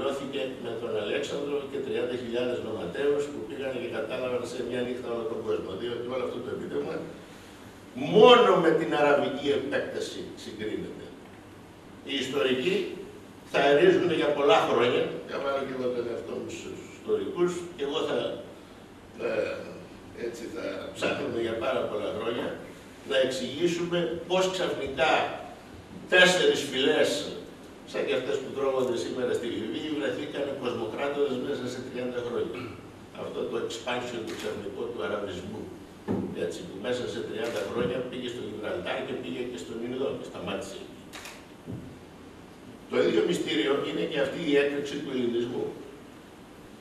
ανακοινώθηκε με τον Αλέξανδρο και 30.000 νοματέους που πήγαν και κατάλαβαν σε μια νύχτα όλο τον κόσμο. Διότι όλο αυτό το επίτευγμα μόνο με την αραβική επέκταση συγκρίνεται. Οι ιστορικοί θα ερίζουν για πολλά χρόνια, θα βάλω και εγώ τον εαυτό μου στους ιστορικούς, και εγώ θα ψάχνουμε για πάρα πολλά χρόνια να εξηγήσουμε πώς ξαφνικά 4 φυλές σαν και αυτές που τρώγονται σήμερα στη Λιβύη βρεθήκαν κοσμοκράτορες μέσα σε 30 χρόνια. Αυτό το expansion του ξαφνικού του αραβισμού, έτσι, που μέσα σε 30 χρόνια πήγε στο Γιβραλτάρ και πήγε και στον Ινδό και σταμάτησε. Το ίδιο μυστήριο είναι και αυτή η έκρηξη του ελληνισμού,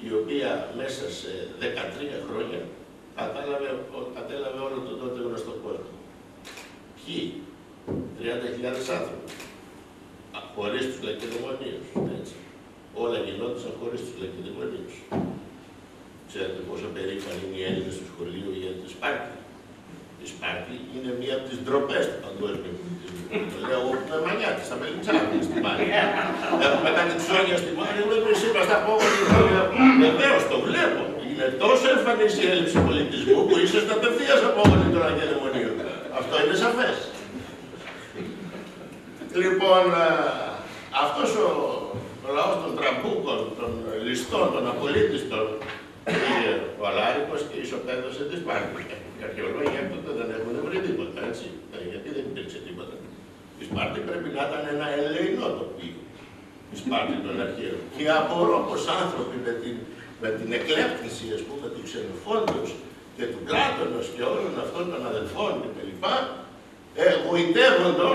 η οποία μέσα σε 13 χρόνια κατέλαβε όλο τον τότε γνωστό κόσμο. Ποιοι? 30.000 άνθρωποι. Χωρίς τους Λακεδαιμονίους, έτσι. Όλα γινόντουσαν χωρίς τους Λακεδαιμονίους. Ξέρετε πόσο περήφανοι είναι οι Έλληνες του σχολείου για τη Σπάρτη. Η Σπάρτη είναι μία από τις ντροπές του παγκόσμιου πολιτισμού. Το λέω εγώ που είμαι μανιά της, στα Μελιτσάκια στη Μάρη. Έχουμε κάτι ψώνια στη Μάρη, εμείς είμαστε απόγονοι. Βεβαίως το βλέπω. Είναι τόσο εμφανής η έλλειψη πολιτισμού που είσαστε απευθείας απόγονοι των Λακεδαιμονίων. Αυτό είναι σαφές. Λοιπόν, αυτός ο λαός των τραμπούκων, των ληστών, των απολύτιστων, πήγε ο Αλάρικος και ισοπαίδωσε τη Σπάρτη. Οι αρχαιολόγοι έκτοτε δεν έχουν βρει τίποτα, έτσι. Γιατί δεν υπήρξε τίποτα. Η Σπάρτη πρέπει να ήταν ένα ελεεινό τοπίο. Η Σπάρτη των αρχαίων. Και απορώ πως άνθρωποι με την εκλέπτηση, ας πούμε, του Ξενοφόντος και του Πλάτωνος και όλων αυτών των αδελφών κτλ.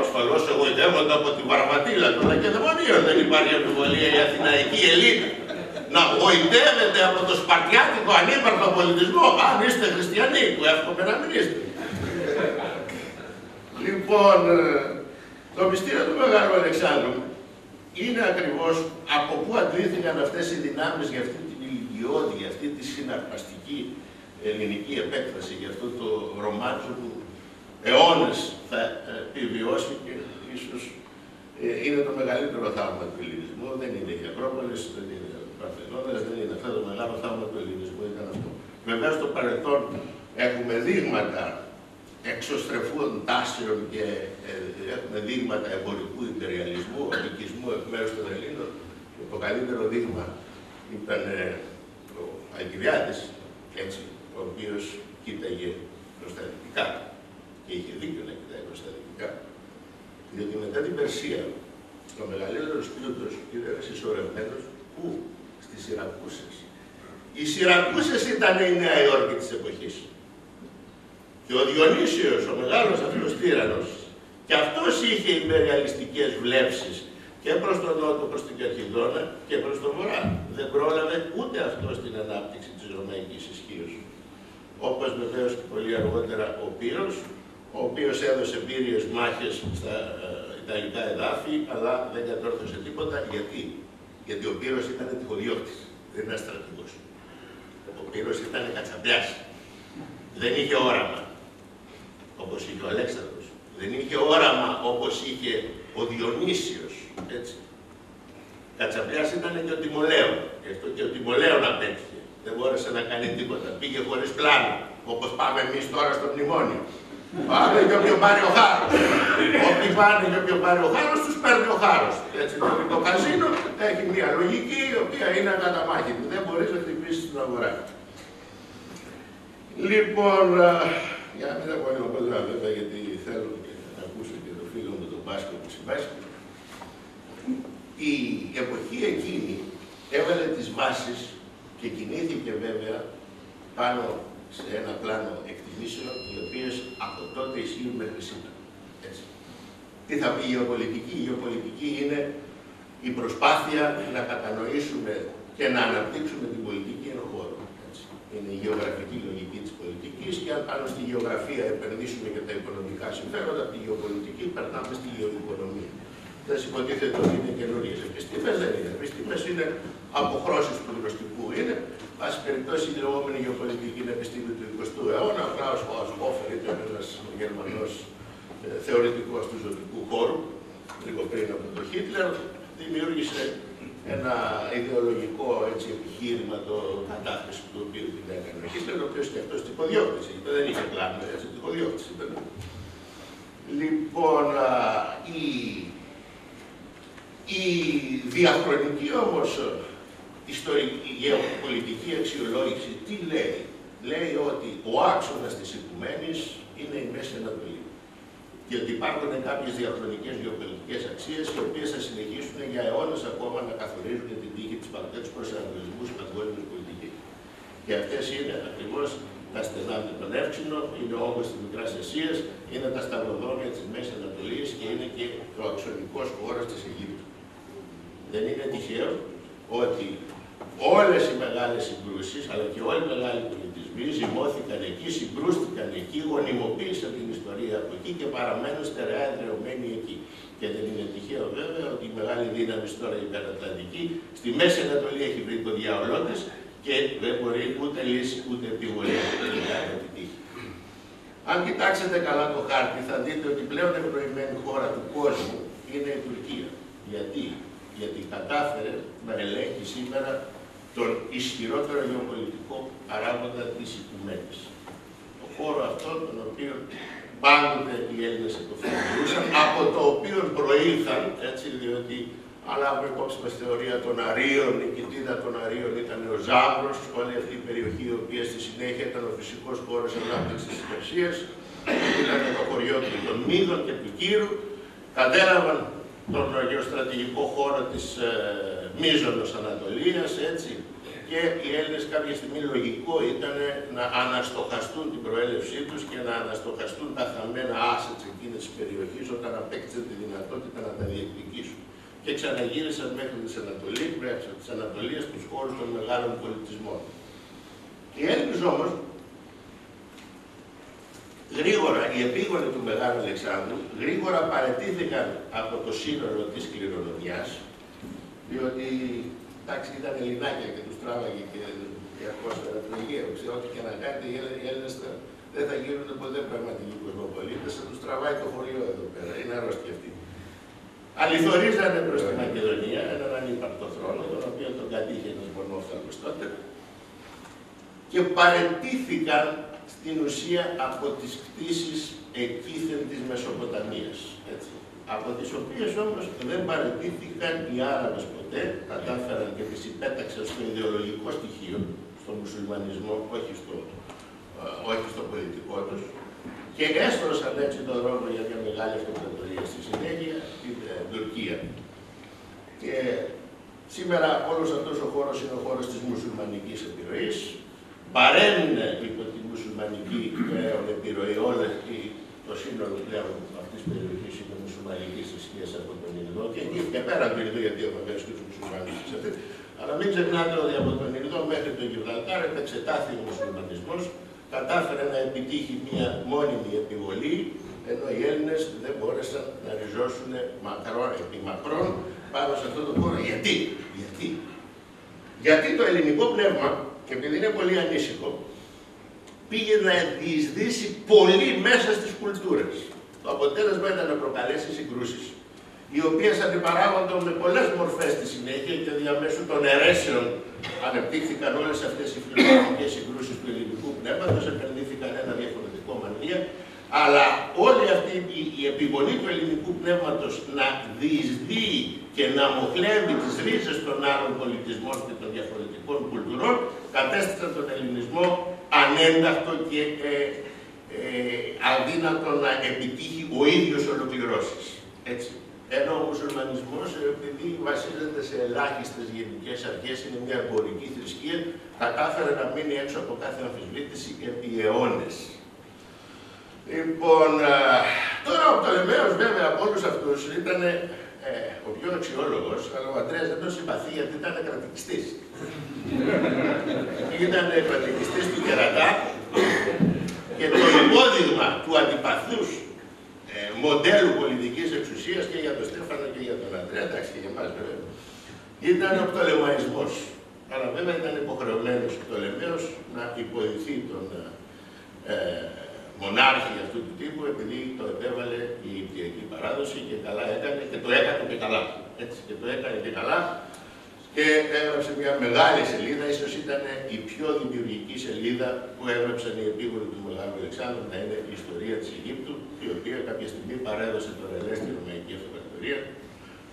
Ασφαλώς εγωιτεύονται από τη βαρβατήλα των Λακεδαιμονίων. Δεν υπάρχει αμφιβολία η αθηναϊκή ελίτ να γοητεύεται από το σπαρτιάτικο ανύπαρκτο πολιτισμό. Αν είστε χριστιανοί, που εύχομαι να μην είστε. Λοιπόν, το μυστήριο του Μεγάλου Αλεξάνδρου είναι ακριβώς από πού αντλήθηκαν αυτές οι δυνάμεις για αυτή την ηλικιώδη, για αυτή τη συναρπαστική ελληνική επέκταση, για αυτό το ρομάτσο που αιώνες θα επιβιώσει και ίσως είναι το μεγαλύτερο θαύμα του ελληνισμού. Δεν είναι η Ακρόπολης, δεν είναι ο Παρθενώνας, δεν είναι αυτό το μεγάλο θαύμα του ελληνισμού, ήταν αυτό. Βέβαια στο παρελθόν έχουμε δείγματα εξωστρεφών τάσεων και έχουμε δείγματα εμπορικού υπεριαλισμού, οδικισμού εκ μέρους των Ελλήνων. Το καλύτερο δείγμα ήταν ο Αλκιβιάδης, έτσι, ο οποίος κοίταγε προς τα δυτικά. Και είχε δίκιο να κοιτάει προς τα δυτικά, διότι μετά την Περσία, ο μεγαλύτερος πλούτος ήταν συσσωρευμένος πού? Στις Σιρακούσες. Οι Σιρακούσες ήταν η Νέα Υόρκη της εποχής. Και ο Διονύσιος, ο μεγάλος αυτός τύραννος, και αυτός είχε υπεριαλιστικές βλέψεις και προς τον νότο, προς την Καρχιδόνα και προς τον βορρά. Δεν πρόλαβε ούτε αυτό στην ανάπτυξη της ρωμαϊκής ισχύως. Όπως βεβαίως και πολύ αργότερα ο Πύρος, ο οποίος έδωσε πύριες μάχες στα Ιταλικά εδάφη, αλλά δεν κατόρθωσε τίποτα. Γιατί? Γιατί ο Πύρος ήταν τυχοδιώκτης, δεν ήταν στρατηγός. Ο Πύρος ήταν κατσαμπιάς. Δεν είχε όραμα, όπως είχε ο Αλέξανδρος. Δεν είχε όραμα, όπως είχε ο Διονύσιος, έτσι. Κατσαμπιάς ήταν και ο Τιμολέων. Γι' αυτό και ο Τιμολέων απέτυχε. Δεν μπόρεσε να κάνει τίποτα. Πήγε χωρίς πλάνο, όπως πάμε εμείς τώρα στο μνημόνιο. Πάμε και όποιον πάρει ο χάρος. Όποιοι πάνε και όποιον πάρει ο χάρος, τους παίρνει ο χάρος. Έτσι, το καζίνο έχει μια λογική η οποία είναι ακαταμάχητη του. Δεν μπορείς να χτυπήσεις την αγορά. Λοιπόν, για να μην τα πω λίγο κοντά βέβαια, γιατί θέλω να ακούσω και το φίλο μου τον Πάσκο που συμβάσει. Η εποχή εκείνη έβαλε τις βάσεις και κινήθηκε βέβαια πάνω σε ένα πλάνο εκτιμήσεων, οι οποίες από τότε ισχύουν μέχρι σήμερα. Έτσι. Τι θα πει η γεωπολιτική? Η γεωπολιτική είναι η προσπάθεια να κατανοήσουμε και να αναπτύξουμε την πολιτική εν χώρο. Είναι η γεωγραφική λογική της πολιτικής και αν πάνω στη γεωγραφία επενδύσουμε και τα οικονομικά συμφέροντα, από τη γεωπολιτική περνάμε στη γεωοικονομία. Δεν υποτίθεται ότι είναι καινούριες επιστήμες, δεν είναι. Επιστήμες είναι αποχρώσεις του γνωστικού. Είναι, πάση περιπτώσει, η λεγόμενη γεωπολιτική είναι επιστήμη του 20ου αιώνα. Ο Κλάους Χόφερ ήταν ένας Γερμανός θεωρητικός του ζωτικού χώρου, λίγο πριν από τον Χίτλερ, δημιούργησε ένα ιδεολογικό έτσι, επιχείρημα το κατάθεση του οποίου την έκανε ο Χίτλερ, ο οποίος και αυτός τυποδιώκτης, δεν είχε κλάνο, έτσι, τυποδιώκτης ήταν. Λοιπόν, η διαχρονική όμως ιστορική, γεωπολιτική αξιολόγηση τι λέει? Λέει ότι ο άξονας της οικουμένης είναι η Μέση Ανατολή. Και ότι υπάρχουν κάποιες διαχρονικές γεωπολιτικές αξίες, οι οποίες θα συνεχίσουν για αιώνες ακόμα να καθορίζουν την τύχη του προσανατολισμού στην παγκόσμια πολιτική. Και αυτές είναι ακριβώς τα στενά με τον Εύξηνο, είναι ο όγκος της Μικράς Ασίας, είναι τα σταυροδρόμια της Μέσης Ανατολής και είναι και ο αξονικός χώρος της Αιγύπτου. Δεν είναι τυχαίο ότι όλες οι μεγάλες συγκρούσεις, αλλά και όλοι οι μεγάλοι πολιτισμοί ζυμώθηκαν εκεί, συγκρούστηκαν εκεί, γονιμοποίησαν την ιστορία από εκεί και παραμένουν στερεά εδραιωμένοι εκεί. Και δεν είναι τυχαίο βέβαια ότι η μεγάλη δύναμη τώρα υπερατλαντική στη Μέση Ανατολή έχει βρει το διάολό της και δεν μπορεί ούτε λύση ούτε επιβολή να επιτύχει. Αν κοιτάξετε καλά το χάρτη, θα δείτε ότι πλέον ευνοημένη χώρα του κόσμου είναι η Τουρκία. Γιατί κατάφερε να ελέγχει σήμερα τον ισχυρότερο γεωπολιτικό παράγοντα της οικουμένης. Το χώρο αυτό, τον οποίο πάντοτε οι Έλληνες επωφελούνταν, από το οποίο προήλθαν, έτσι, διότι αν λάβουμε υπόψη μας τη θεωρία των Αρίων, η κοιτίδα των Αρίων ήταν ο Ζάμπρος, όλη αυτή η περιοχή, η οποία στη συνέχεια ήταν ο φυσικός χώρος ανάπτυξης της Περσίας, ήταν το χωριό των Μύδων και του Κύρου, κατέλαβαν τον γεωστρατηγικό χώρο της Μίζωνος Ανατολίας, έτσι, και οι Έλληνες κάποια στιγμή λογικό ήταν να αναστοχαστούν την προέλευσή τους και να αναστοχαστούν τα χαμένα assets εκείνης της περιοχής όταν απέκτησαν τη δυνατότητα να τα διεκδικήσουν. Και ξαναγύρισαν μέχρι της Ανατολίας τους χώρους των μεγάλων πολιτισμών. Οι Έλληνες όμως, γρήγορα, οι επίγονοι του Μεγάλου Αλεξάνδρου, γρήγορα παραιτήθηκαν από το σύνολο της κληρονομιάς, διότι εντάξει, ήταν Ελληνάκια και τους τράβαγε και η ατμόσφαιρα του Αιγαίου. Ό,τι και να κάνετε, οι Έλληνες δεν θα γίνουν ποτέ πραγματικοί κοσμοπολίτες, θα τους τραβάει το χωριό εδώ πέρα. Είναι αρρώστια αυτή. Αληθορίζανε προς τη Μακεδονία, έναν ανύπαρκτο θρόνο, τον οποίο τον κατήχε ένας Μονόφθαλμος τότε, και παραιτήθηκαν στην ουσία από τις κτήσεις εκείθεν της Μεσοποταμίας. Έτσι. Από τις οποίες όμως δεν παραιτήθηκαν οι Άραβες ποτέ, κατάφεραν και τις υπέταξαν στο ιδεολογικό στοιχείο, στο μουσουλμανισμό, όχι στο πολιτικό τους, και έστρωσαν έτσι τον δρόμο για μια μεγάλη αυτοκρατορία στη συνέχεια, την Τουρκία. Και σήμερα όλος αυτός ο χώρος είναι ο χώρος της μουσουλμανικής επιρροής. Παρέμεινε υπό τη μουσουλμανική επιρροή όλες το σύνολο πλέον αυτής της περιοχής είναι μουσουλμανικής θρησκείας από τον Ινδό και εκεί και πέρα από τον Ινδό, γιατί έχουμε βέβαια και τους μουσουλμάνους της αυτής. Αλλά μην ξεχνάτε ότι από τον Ινδό μέχρι τον Γιβραλτάρ επεξετάθη ο μουσουλμανισμός, κατάφερε να επιτύχει μια μόνιμη επιβολή, ενώ οι Έλληνες δεν μπόρεσαν να ριζώσουν επί μακρόν πάνω σε αυτό το χώρο. Γιατί το ελληνικό πνεύμα, και επειδή είναι πολύ ανήσυχο, πήγε να διεισδύσει πολύ μέσα στις κουλτούρες. Το αποτέλεσμα ήταν να προκαλέσει συγκρούσεις, οι οποίες αντιπαράγονται με πολλές μορφές στη συνέχεια και διαμέσου των αιρέσεων ανεπτύχθηκαν όλες αυτές οι φιλοσοφικές συγκρούσεις του ελληνικού πνεύματος, επενδύθηκαν ένα διαφορετικό μανδύα, αλλά όλη αυτή η επιβολή του ελληνικού πνεύματος να διεισδύει και να μοχλεύει τις ρίζες των άλλων πολιτισμών και των διαφορετικών κουλτουρών, κατέστησαν τον ελληνισμό ανένταχτο και αδύνατο να επιτύχει ο ίδιος ολοκληρώσεις. Έτσι. Ενώ ο μουσουλμανισμός, επειδή βασίζεται σε ελάχιστες γενικές αρχές, είναι μια εμπορική θρησκεία, κατάφερε να μείνει έξω από κάθε αμφισβήτηση επί αιώνες. Λοιπόν, τώρα ο Πτολεμαίος βέβαια από όλους αυτούς ήταν ο πιο αξιόλογος, αλλά ο Αντρέας δεν τον συμπαθεί γιατί ήταν κρατικιστής. Ήταν κρατικιστής του Κερατά και το υπόδειγμα του αντιπαθούς μοντέλου πολιτικής εξουσίας και για τον Στέφανο και για τον Αντρέα, εντάξει και για εμάς βέβαια, ήταν ο Πτολεμαϊσμός. Αλλά βέβαια ήταν υποχρεωμένος ο Πτολεμαίος να υποδηθεί τον μονάρχη αυτού του τύπου, επειδή το επέβαλε η Αιγυπτιακή παράδοση και καλά έκανε και το έκανε και καλά. Έτσι, και το έκανε και καλά. και έγραψε μια μεγάλη σελίδα, ίσως ήταν η πιο δημιουργική σελίδα που έγραψαν οι επίγονοι του Μεγάλου Αλεξάνδρου, να είναι η ιστορία της Αιγύπτου, η οποία κάποια στιγμή παρέδωσε το ρελέ στη Ρωμαϊκή Αυτοκρατορία.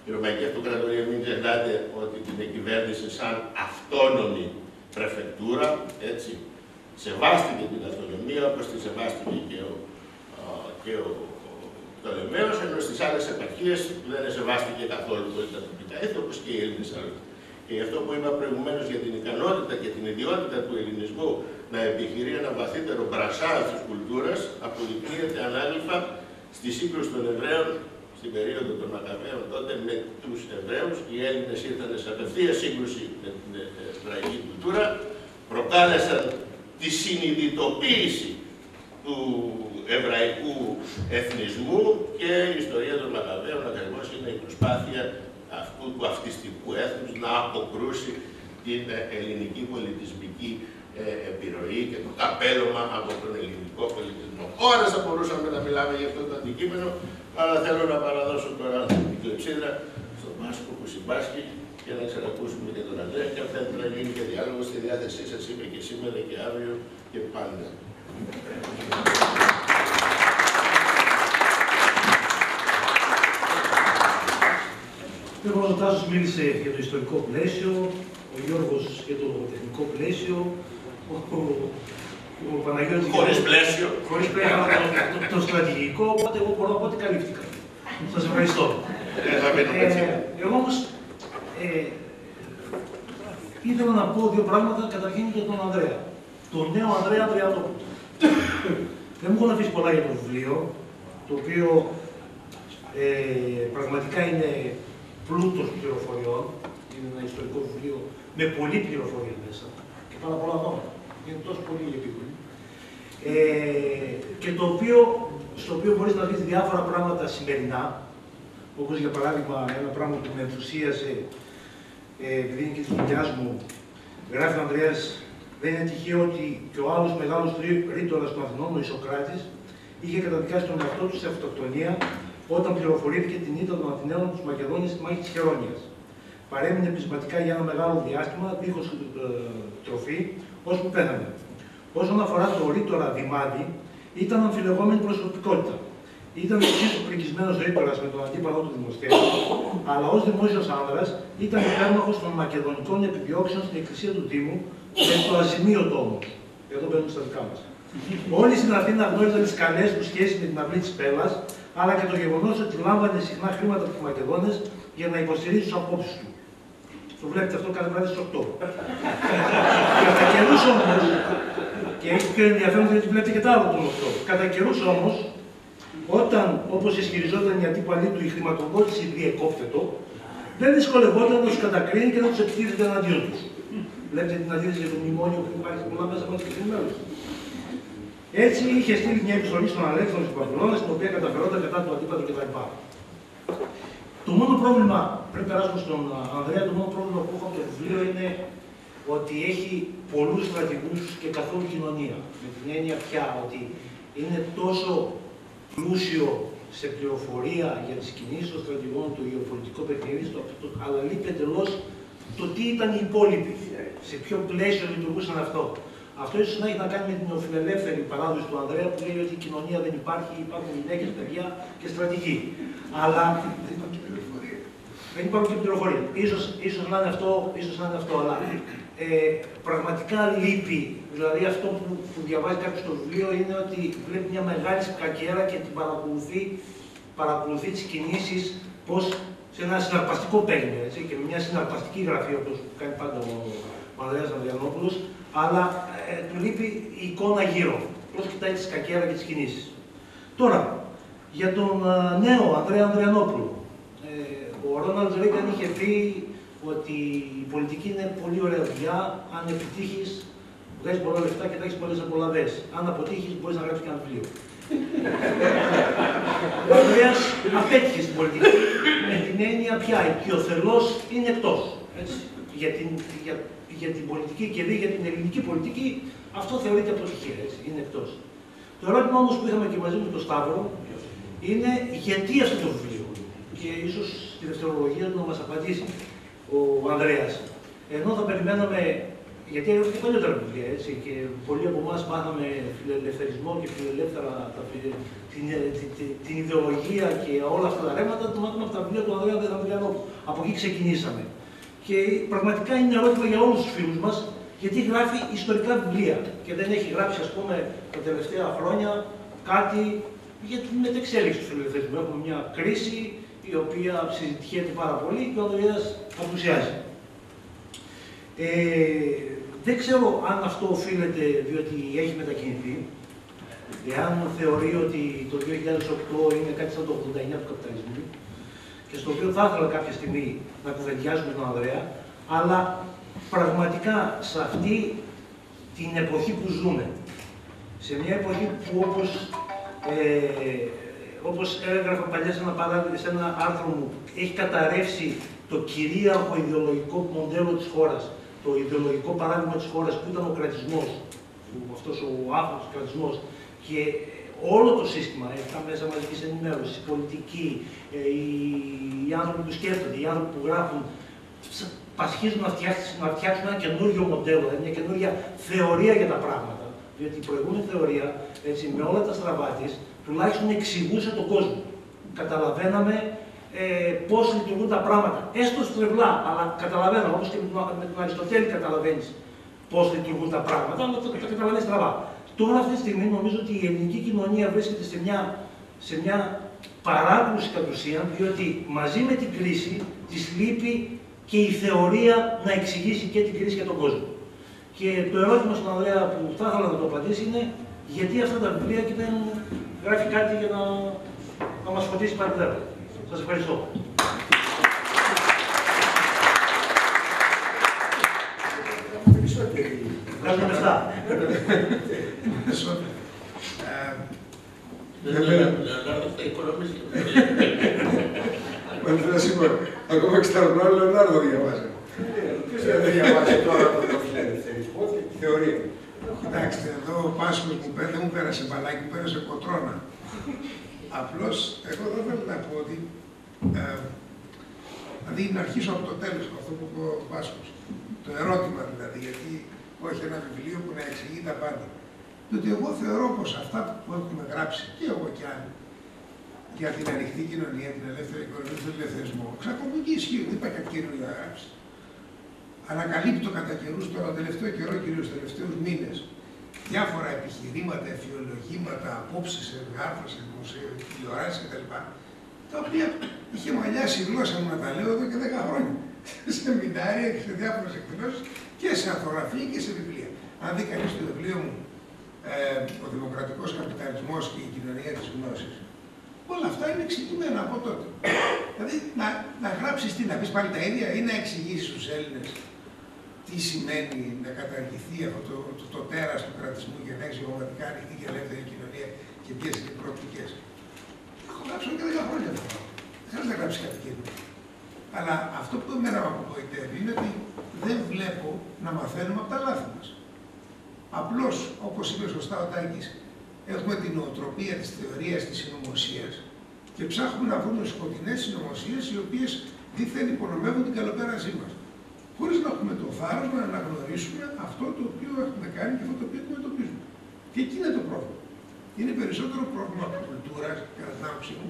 Η Ρωμαϊκή Αυτοκρατορία, μην ξεχνάτε ότι την εκυβέρνησε σαν αυτόνομη πρεφεκτούρα, έτσι. Σεβάστηκε την αυτονομία, όπως τη σεβάστηκε και ο Πτολεμαίος, ενώ στις άλλες επαρχίες δεν σεβάστηκε καθόλου τα τοπικά έθνη, όπως και οι Έλληνες άλλοι. Και αυτό που είπα προηγουμένως για την ικανότητα και την ιδιότητα του ελληνισμού να επιχειρεί ένα βαθύτερο μπρασάρ της κουλτούρας, αποδεικνύεται ανάγλυφα στη σύγκρουση των Εβραίων στην περίοδο των Μακαβαίων τότε με τους Εβραίους. Οι Έλληνες ήρθαν σε απευθεία σύγκρουση με την εβραϊκή κουλτούρα, προκάλεσαν τη συνειδητοποίηση του εβραϊκού εθνισμού και η ιστορία των Μακαβαίων ακριβώς είναι η προσπάθεια αυτού του αυτιστικού έθνους να αποκρούσει την ελληνική πολιτισμική επιρροή και το καπέλωμα από τον ελληνικό πολιτισμό. Ώρες θα μπορούσαμε να μιλάμε για αυτό το αντικείμενο, αλλά θέλω να παραδώσω τώρα την κλεψίδρα στον Μάσκο που συμπάσχει και να ξανακούσουμε και τον Ανδρέα και αν θέλετε να γίνει και διάλογο στη διάθεσή σας, είμαι και σήμερα και αύριο και πάντα. Ο Τάσος μίλησε για το ιστορικό πλαίσιο, ο Γιώργος για το τεχνικό πλαίσιο, ο Παναγιώτης χωρίς πλαίσιο. Χωρίς πλαίσιο, το στρατηγικό, οπότε εγώ μπορώ να πω ότι καλύφθηκα. Σας ευχαριστώ. Εγώ όμως ήθελα να πω δύο πράγματα, καταρχήν για τον Ανδρέα. Τον νέο Ανδρέα Ανδριανόπουλο. Δεν μου έχουν αφήσει πολλά για το βιβλίο, το οποίο πραγματικά είναι πλούτος πληροφοριών. Είναι ένα ιστορικό βιβλίο με πολλή πληροφορία μέσα και πάρα πολλά ονόματα. Είναι τόσο πολύ επίκολη. Και στο οποίο μπορείς να δεις διάφορα πράγματα σημερινά, όπως για παράδειγμα ένα πράγμα που με ενθουσίασε, επειδή είναι και της δουλειάς μου, γράφει ο Ανδρέας, δεν είναι τυχαίο ότι και ο άλλος μεγάλος ρήτορας των Αθηνών, ο Ισοκράτης, είχε καταδικάσει τον εαυτό του σε αυτοκτονία όταν πληροφορήθηκε την ήττα των Αθηναίων τους Μακεδόνιες στη μάχη της Χερόνιας. Παρέμεινε πεισματικά για ένα μεγάλο διάστημα, δίχως τροφή, ώσπου πέθανε. Όσον αφορά το ρήτορα Δημάδη, ήταν αμφιλεγόμενη προσωπικότητα. Ήταν εξίσου πρικισμένος ρήτορας με τον αντίπαλό του Δημοσθένη, αλλά ως δημόσιος άνδρας ήταν υπέρμαχος των μακεδονικών επιδιώξεων στην εκκλησία του Δήμου, με το αζημίωτο όμως. Εδώ μπαίνουν στα δικά μας. Όλοι στην Αθήνα γνώριζαν τις καλές του σχέσεις με την αυλή της Πέλλας, αλλά και το γεγονός ότι λάμβανε συχνά χρήματα από τους Μακεδόνες για να υποστηρίζει τις απόψεις του. Το βλέπετε αυτό κάθε βράδυ στις 8. Κατά καιρούς όμως, και έχει πιο ενδιαφέρον γιατί βλέπετε και τα άλλο των 8. Κατά καιρούς όμως, όταν, όπως ισχυριζόταν η αντίπαλή του, η χρηματοδότηση διεκόπτετο, δεν δυσκολευόταν να τους κατακρίνει και να τους επιτίθεται εναντίον τους. Βλέπετε την αντίθεση για το μνημόνιο που υπάρχει πολλά μέσα από τις κρατημένες. Έτσι είχε στείλει μια επιστολή στον Αλέξανδρο του Βαβυλώνα, στην οποία καταφερόταν κατά του αντίπατου κτλ. Το μόνο πρόβλημα, πριν περάσουμε στον Ανδρέα, το μόνο πρόβλημα που έχω από το βιβλίο είναι ότι έχει πολλούς στρατηγούς και καθόλου κοινωνία. Με την έννοια πια ότι είναι τόσο πλούσιο σε πληροφορία για τις κινήσεις των στρατηγών, το γεωπολιτικό παιχνίδι, αλλά λείπει εντελώς το τι ήταν οι υπόλοιποι, σε ποιο πλαίσιο λειτουργούσαν αυτό. Αυτό ίσως να έχει να κάνει με την οφειλελεύθερη παράδοση του Ανδρέα που λέει ότι η κοινωνία δεν υπάρχει, υπάρχουν γυναίκες, παιδιά και στρατηγοί. Αλλά δεν υπάρχουν και πληροφορία. Ίσως να είναι αυτό, αλλά πραγματικά λείπει. Δηλαδή αυτό που διαβάζει κάποιος στο βιβλίο είναι ότι βλέπει μια μεγάλη σκακέρα και την παρακολουθεί τις κινήσεις πώς σε ένα συναρπαστικό παίγνιο, και με μια συναρπαστική γραφή όπως κάνει πάντα ο Ανδρέας Ανδριανόπουλος, αλλά του λείπει η εικόνα γύρω. Πώς κοιτάει τη σκακέρα και τις κινήσεις. Τώρα, για τον νέο Ανδρέα Ανδριανόπουλο. Ο Ρόναλντ Ρέγκαν είχε πει ότι η πολιτική είναι πολύ ωραία δουλειά, αν επιτύχεις, βγάζεις πολλά λεφτά και θα έχεις πολλές απολαβές. Αν αποτύχεις, μπορείς να γράψεις και ένα βιβλίο. Ο Ανδρέας απέτυχε στην πολιτική με την έννοια πια, ο θελός είναι εκτός. Έτσι. Για την πολιτική και δι για την ελληνική πολιτική, αυτό θεωρείται αποτυχία, έτσι, είναι εκτός. Το ερώτημα όμως που είχαμε και μαζί με τον Σταύρο είναι γιατί αυτό το βιβλίο. Και ίσως στη δευτερολογία του να μας απαντήσει ο Ανδρέας. Ενώ θα περιμέναμε, γιατί έχω και παλιότερα βιβλία, έτσι, και πολλοί από εμάς μάθαμε φιλελευθερισμό και φιλελεύθερα, την ιδεολογία και όλα αυτά τα ρέματα, το μάθαμε από τα βιβλία του Ανδρέα Δεδαμιλιανόπουλου. Από εκεί ξεκινήσαμε. Και πραγματικά είναι ερώτημα για όλους τους φίλους μας, γιατί γράφει ιστορικά βιβλία και δεν έχει γράψει, ας πούμε, τα τελευταία χρόνια κάτι για την μετεξέλιξη του φιλελευθερισμού. Έχουμε μια κρίση η οποία συζητιέται πάρα πολύ και ο Ανδρέας απουσιάζει. Δεν ξέρω αν αυτό οφείλεται διότι έχει μετακινηθεί, εάν θεωρεί ότι το 2008 είναι κάτι σαν το 89 του καπιταλισμού, και στο οποίο θα ήθελα κάποια στιγμή να κουβεντιάζουμε τον Ανδρέα, αλλά πραγματικά σε αυτή την εποχή που ζούμε, σε μια εποχή που όπως έγραφα παλιά σε ένα άρθρο μου, έχει καταρρεύσει το κυρίαρχο ιδεολογικό μοντέλο της χώρας, το ιδεολογικό παράδειγμα της χώρας που ήταν ο κρατισμός, αυτός ο άφθονος κρατισμός, και όλο το σύστημα, τα μέσα μαζικής ενημέρωσης, η πολιτική, οι άνθρωποι που σκέφτονται, οι άνθρωποι που γράφουν, πασχίζουν να φτιάξουν ένα καινούριο μοντέλο, μια καινούρια θεωρία για τα πράγματα. Διότι η προηγούμενη θεωρία, έτσι, με όλα τα στραβά της, τουλάχιστον εξηγούσε τον κόσμο. Καταλαβαίναμε πώς λειτουργούν τα πράγματα. Έστω στρεβλά, αλλά καταλαβαίναμε, όπως και με τον Αριστοτέλη καταλαβαίνεις πώς λειτουργούν τα πράγματα, αλλά τα καταλαβαίνεις στραβά. Τώρα αυτή τη στιγμή νομίζω ότι η ελληνική κοινωνία βρίσκεται σε μια παράκρουση κατ' ουσίαν, διότι μαζί με την κρίση της λείπει και η θεωρία να εξηγήσει και την κρίση και τον κόσμο. Και το ερώτημα στον Ανδρέα που θα ήθελα να το απαντήσει είναι γιατί αυτά τα βιβλία και δεν γράφει κάτι για να μας φωτίσει πάλι δεύτερα. Σας ευχαριστώ. Βγάζουμε λεφτά. Λεωνάρδο θα οικονομήσει. Μα θα είπα, ακόμα εξταρνό Λεωνάρδο διαβάζει. Ποιος δεν διαβάζει τώρα το φιλελευθερισμό και τη θεωρία. Κοιτάξτε, εδώ ο Πάσχος δεν μου πέρασε μπαλάκι, μου πέρασε κοτρώνα. Απλώς, εγώ δεν θέλω να πω ότι. Δηλαδή, να αρχίσω από το τέλος, αυτό που είπε ο Πάσχος. Το ερώτημα δηλαδή, γιατί όχι ένα βιβλίο που να εξηγεί τα πάντα. Διότι εγώ θεωρώ πως αυτά που έχουμε γράψει και εγώ και άλλοι για την ανοιχτή κοινωνία, την ελεύθερη οικονομία, τον ελευθερισμό, εξακολουθούν και ισχύουν. Δεν υπάρχει κάτι καινούριο να γράψει. Ανακαλύπτω κατά καιρούς τώρα, τελευταίο καιρό, κυρίως τους τελευταίους μήνες, διάφορα επιχειρήματα, εφιολογήματα, απόψεις σε άρθρα, σε τηλεοράσεις κτλ. Τα οποία είχε μαλλιάσει η γλώσσα μου να τα λέω εδώ και 10 χρόνια. Σε σεμινάρια και σε διάφορες εκδηλώσεις και σε αρθογραφία και σε βιβλία. Αν δει κανείς το βιβλίο μου, ο δημοκρατικός καπιταλισμός και η κοινωνία της γνώσης, όλα αυτά είναι εξηγημένα από τότε. Δηλαδή, να γράψεις τι, να πεις πάλι τα ίδια ή να εξηγήσεις στους Έλληνες τι σημαίνει να καταργηθεί αυτό το τέρας του κρατισμού για να έχεις πραγματικά ανοιχτή και ελεύθερη κοινωνία και ποιες είναι οι προοπτικές. Έχω γράψει και 10 χρόνια αυτό. Δεν χρειάζεται να γράψει κάτι καινούργιο. Αλλά αυτό που εμένα με απογοητεύει είναι ότι δεν βλέπω να μαθαίνουμε από τα λάθη μας. Απλώς, όπως είπε σωστά ο Τάκης, έχουμε την νοοτροπία της θεωρίας της συνωμοσίας και ψάχνουμε να βρούμε σκοτεινές συνωμοσίες οι οποίες δίθεν υπονομεύουν την καλοπέρασή μας. Χωρίς να έχουμε το θάρρος να αναγνωρίσουμε αυτό το οποίο έχουμε κάνει και αυτό το οποίο αντιμετωπίζουμε. Και εκεί είναι το πρόβλημα. Είναι περισσότερο πρόβλημα κουλτούρας, κατά την άποψή μου,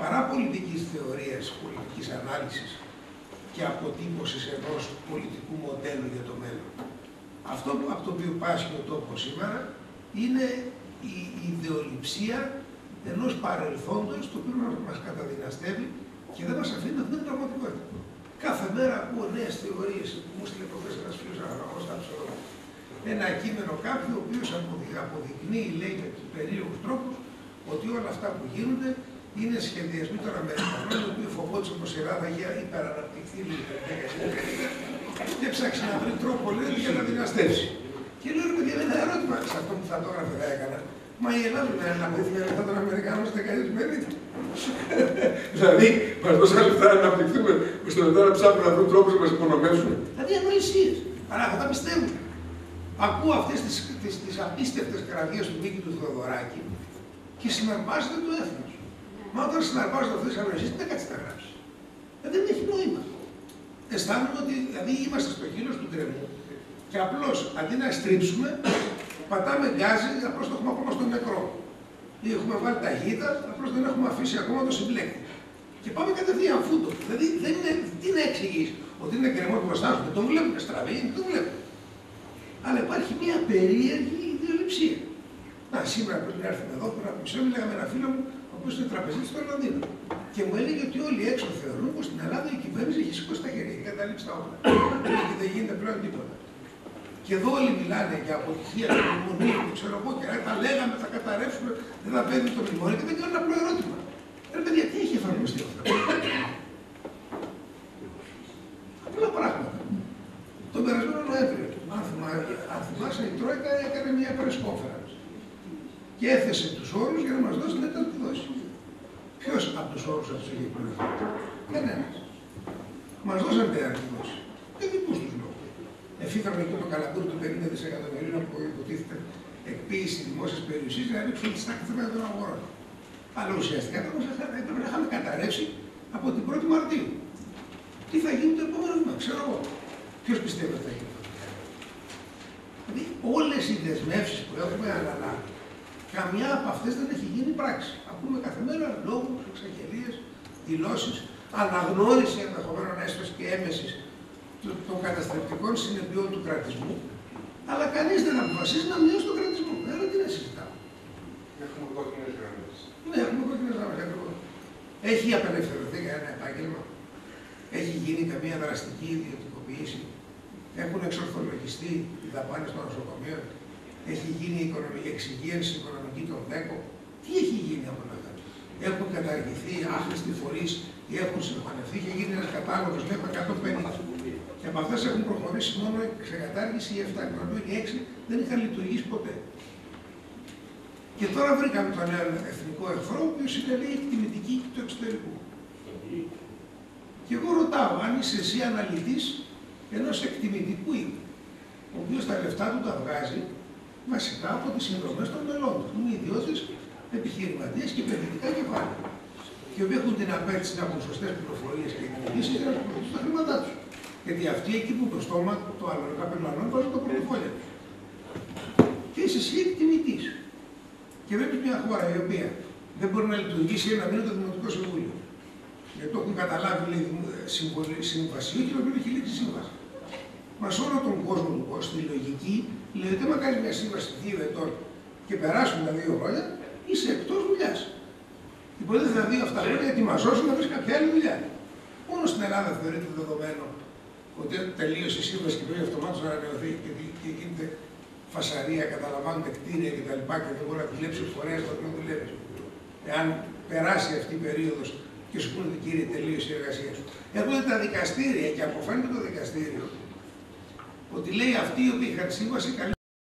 παρά πολιτικής θεωρίας, πολιτικής ανάλυσης και αποτύπωσης ενός πολιτικού μοντέλου για το μέλλον. Αυτό από το οποίο πάσχει ο τόπος σήμερα είναι η ιδεολειψία ενός παρελθόντος το οποίο μας καταδυναστεύει και δεν μας αφήνει να δούμε την πραγματικότητα. Κάθε μέρα ακούω νέες θεωρίες που μου στείλε προχθές ένας φίλος αγραγός στα ψωλό. Ένα κείμενο κάποιου, ο οποίος αποδεικνύει, λέει με τους περίεργους τρόπους, ότι όλα αυτά που γίνονται είναι σχεδιασμοί των Αμερικανών, οι οποίοι φοβόντουσαν πως η Ελλάδα για υπεραναπτυχθεί λίγο και ψάξει να βρει τρόπο, λέει, για να δυναστεύσει. Και λέω, ρε παιδιά, ένα ερώτημα σε αυτό που θα το έγραφε θα έκανα. Μα η Ελλάδα δεν είναι αναπτυχθεί με λεφτά των Αμερικανών στις δεκαετίες του 50. Δηλαδή, μας δώσαν λεφτά να αναπτυχθούμε, ώστε μετά να ψάχνουν να βρουν τρόπους να μας υπονομεύσουν. Δηλαδή, ανοησίες. Αλλά αυτά πιστεύουν. Ακούω αυτές τις απίστευτες κραυγές του Μίκη του Θεοδωράκη και συναρπάζεται το έθνος. Μα όταν συναρπάζεται αυτές τις ανοησίες, δεν κάτσει να γράψει. Δεν έχει νόημα. αισθάνομαι ότι δηλαδή είμαστε στο χείλος του γκρεμού και απλώς αντί να στρίψουμε, πατάμε γκάζι, απλώς το έχουμε ακόμα στο νεκρό. Ή έχουμε βάλει ταχύτητα, απλώς δεν έχουμε αφήσει ακόμα το συμπλέκτη. Και πάμε κατευθείαν φούντο. Δηλαδή δεν είναι, τι να εξηγήσει, ότι είναι γκρεμό του μπροστά σου, δεν τον βλέπουμε, στραβή, δεν τον βλέπουμε. Αλλά υπάρχει μια περίεργη ιδεολειψία. Να, σήμερα πριν έρθουμε εδώ, πριν από μισό, μιλάγα με ένα φίλο μου, ο οποίος είναι τραπεζίτης στο Λονδίνο. Και μου έλεγε ότι όλοι έξω θεωρούν πως στην Ελλάδα η κυβέρνηση έχει σηκώσει τα χέρια, έχει καταλήψει τα όπλα. Και δεν γίνεται πλέον τίποτα. Και εδώ όλοι μιλάνε για αποτυχία του μνημονίου, ξέρω εγώ, και τα λέγαμε, θα καταρρεύσουμε, δεν θα παίρνει το μνημόνιο και δεν κάνω ένα απλό ερώτημα. Ρε παιδιά, τι έχει εφαρμοστεί αυτό? Απλά πράγματα. Τον περασμένο Νοέμβριο, αν θυμάσαι, η Τρόικα έκανε μια press conference και έθεσε τους όρους για να μας δώσει την έτοιμη δόση. Ποιος από τους όρους αυτούς έχει εκπληρωθεί? Κανένας. Μας δώσαν την έτοιμη δόση. Για δικούς τους λόγους. Εφήκαμε και το καλαμπούρι του 50 δισεκατομμυρίων που υποτίθεται εκποίηση δημόσιας περιουσίας για να ρίξουν τις τάξεις των αγορών. Αλλά ουσιαστικά έπρεπε να είχαμε καταρρεύσει από την 1η Μαρτίου. Τι θα γίνει το επόμενο βήμα, ξέρω εγώ. Ποιος πιστεύει ότι θα γίνει? Δηλαδή, όλες οι δεσμεύσεις που έχουμε αναλάβει, καμιά από αυτές δεν έχει γίνει πράξη. Ακούμε κάθε μέρα λόγους, εξαγγελίες, δηλώσεις, αναγνώριση ενδεχομένων έστω και έμεσης των καταστρεπτικών συνεπειών του κρατισμού, αλλά κανείς δεν αποφασίζει να μειώσει τον κρατισμό. Άρα τι να συζητάμε. Έχουμε κόκκινες γραμμές. Ναι, έχουμε κόκκινες γραμμές ακριβώς. Έχει απελευθερωθεί για ένα επάγγελμα? Έχει γίνει καμία δραστική ιδιωτικοποίηση? Έχουν εξορθολογιστεί οι δαπάνες των νοσοκομείων? Έχει γίνει η εξυγίανση οικονομική των ΔΕΚΟ? Τι έχει γίνει από όλα αυτά? Έχουν καταργηθεί άχρηστοι φορείς ή έχουν συγχωνευτεί και γίνει ένας κατάλογος μέχρι 150. Και από αυτές έχουν προχωρήσει μόνο σε κατάργηση οι 7, οι 6 δεν είχαν λειτουργήσει ποτέ. Και τώρα βρήκαμε τον νέο εθνικό εχθρό, ο οποίος είναι λέει εκτιμητική του εξωτερικού. Και εγώ ρωτάω, αν είσαι εσύ αναλυτής ενός εκτιμητικού οίκου, ο οποίος τα λεφτά του τα βγάζει βασικά από τις συνδρομές των μελών του, είναι ιδιώτες, επιχειρηματίες και επενδυτικά κεφάλαια. Και οι οποίοι έχουν την απέτηση να έχουν σωστές πληροφορίες και εκτιμήσεις για να χρησιμοποιήσουν τα χρήματά τους. Γιατί αυτοί εκεί που το στόμα, το άλλο καπελανό, βάζουν το πορτοφόλι του. Και είσαι εσύ εκτιμητής. Και βλέπεις μια χώρα η οποία δεν μπορεί να λειτουργήσει ένα μήνα το Δημοτικό Συμβούλιο. Γιατί το έχουν καταλάβει, λέει, συμβασιούχοι και το οποίο έχει λήξει σύμβαση. Μα σε όλο τον κόσμο του κόσμου, στη λογική, λέει ότι άμα κάνει μια σύμβαση 2 ετών και περάσουν τα 2 χρόνια, είσαι εκτός δουλειάς. Υποτίθεται τα 2 αυτά χρόνια ετοιμαζόσουν να βρει κάποια άλλη δουλειά. Μόνο στην Ελλάδα θεωρείται δεδομένο ότι τελείωσε η σύμβαση και πρέπει αυτομάτως να ανανεωθεί και γίνεται φασαρία, καταλαμβάνονται κτίρια κτλ. Και δεν μπορεί να δουλέψει ο φορέας το οποίο δουλεύει. Εάν περάσει αυτή η περίοδος και σου πούνε ότι κύριε τελείωσε η εργασία σου. Έρχονται τα δικαστήρια και αποφαίνεται το δικαστήριο ότι λέει αυτοί οι οποίοι είχαν σύμβαση